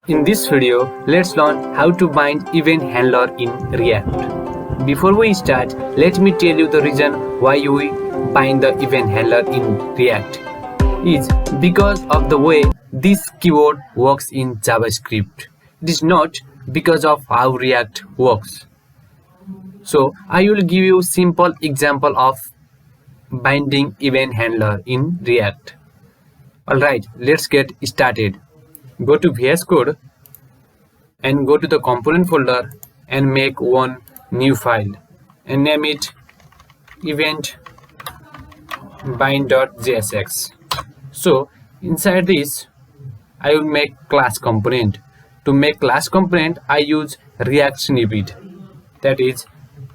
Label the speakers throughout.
Speaker 1: In this video, let's learn how to bind event handler in React. Before we start, let me tell you the reason why we bind the event handler in React. Is because of the way this keyword works in JavaScript. It is not because of how React works. So I will give you simple example of binding event handler in React. Alright, let's get started. Go to VS Code and go to the component folder and make one new file and name it event bind.jsx. So inside this I will make class component. To make class component I use React snippet, that is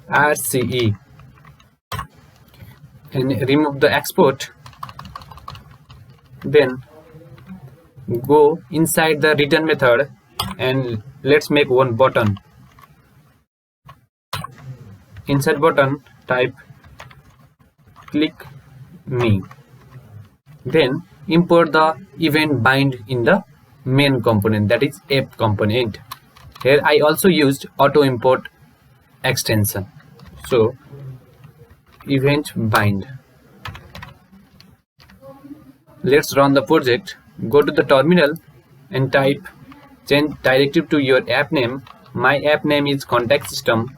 Speaker 1: RCE, and remove the export. Then go inside the return method and let's make one button. Inside button type click me. Then import the event bind in the main component, that is app component. Here I also used auto import extension. So event bind. Let's run the project. Go to the terminal and type change directive to your app name. My app name is contact system.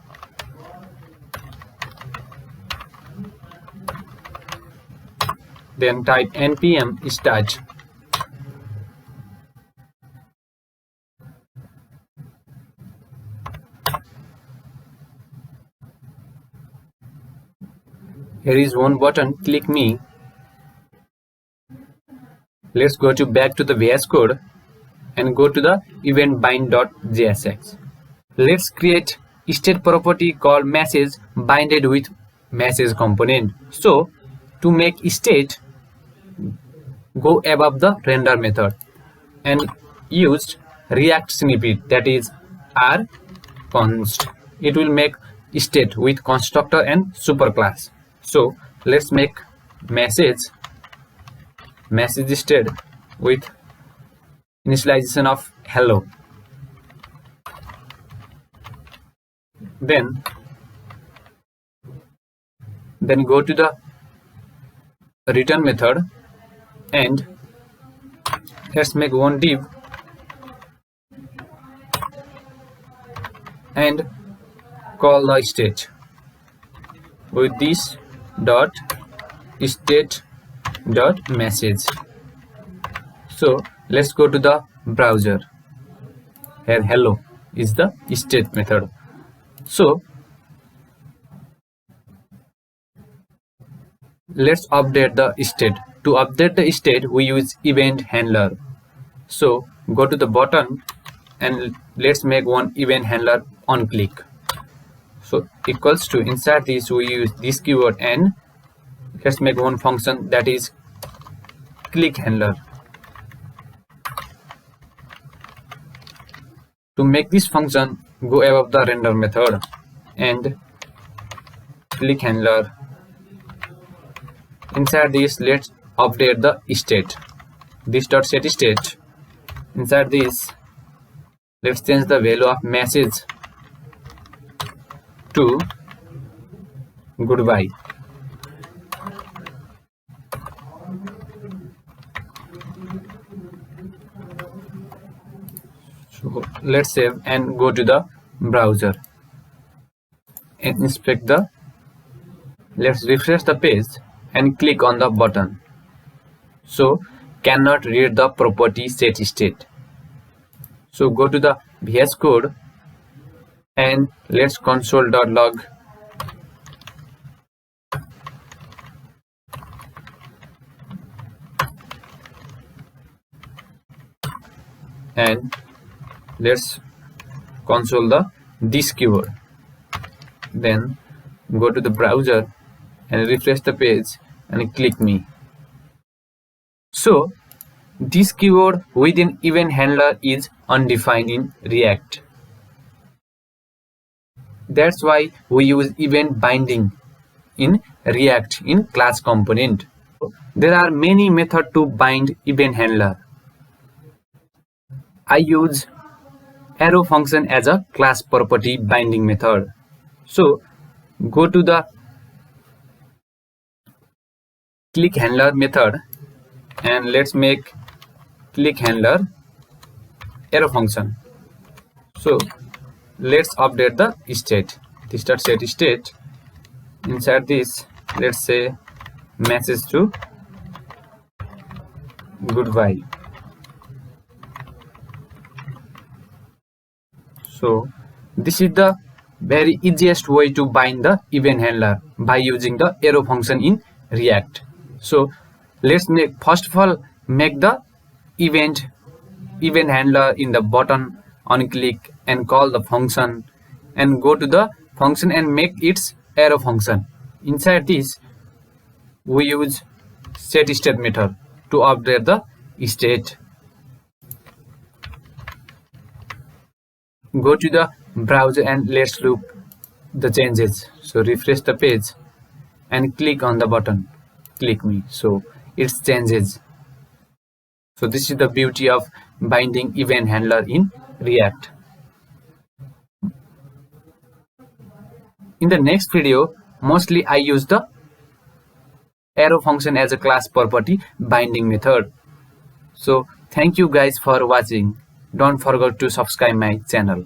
Speaker 1: Then type npm start. Here is one button, click me. Let's go back to the VS Code and go to the event bind.jsx. Let's create state property called message binded with message component. So to make state, go above the render method and use React snippet, that is rconst. It will make state with constructor and superclass. So let's make message state with initialization of hello. Then go to the return method and let's make one div and call the state with this dot state dot message. So let's go to the browser. Here hello is the state method. So let's update the state. To update the state we use event handler. So go to the button and let's make one event handler on click. So equals to, inside this we use this keyword and let's make one function, that is click handler. To make this function, go above the render method and click handler. Inside this let's update the state, this dot set state. Inside this let's change the value of message to goodbye. So let's save and go to the browser and inspect the, let's refresh the page and click on the button. So cannot read the property set state. So go to the VS Code and let's console.log and let's console the this keyword. Then go to the browser and refresh the page and click me. So this keyword within event handler is undefined in React. That's why we use event binding in React in class component. There are many methods to bind event handler. I use arrow function as a class property binding method. So go to the click handler method and let's make click handler arrow function. So let's update the state. The start set state. Inside this, let's say message to goodbye. So this is the very easiest way to bind the event handler by using the arrow function in React. So let's make, first of all, make the event handler in the button, on click and call the function and go to the function and make its arrow function. Inside this, we use set state method to update the state. Go to the browser and let's look the changes. So refresh the page and click on the button, click me, so it changes. So this is the beauty of binding event handler in React. In the next video, mostly I use the arrow function as a class property binding method. So thank you guys for watching. Don't forget to subscribe my channel.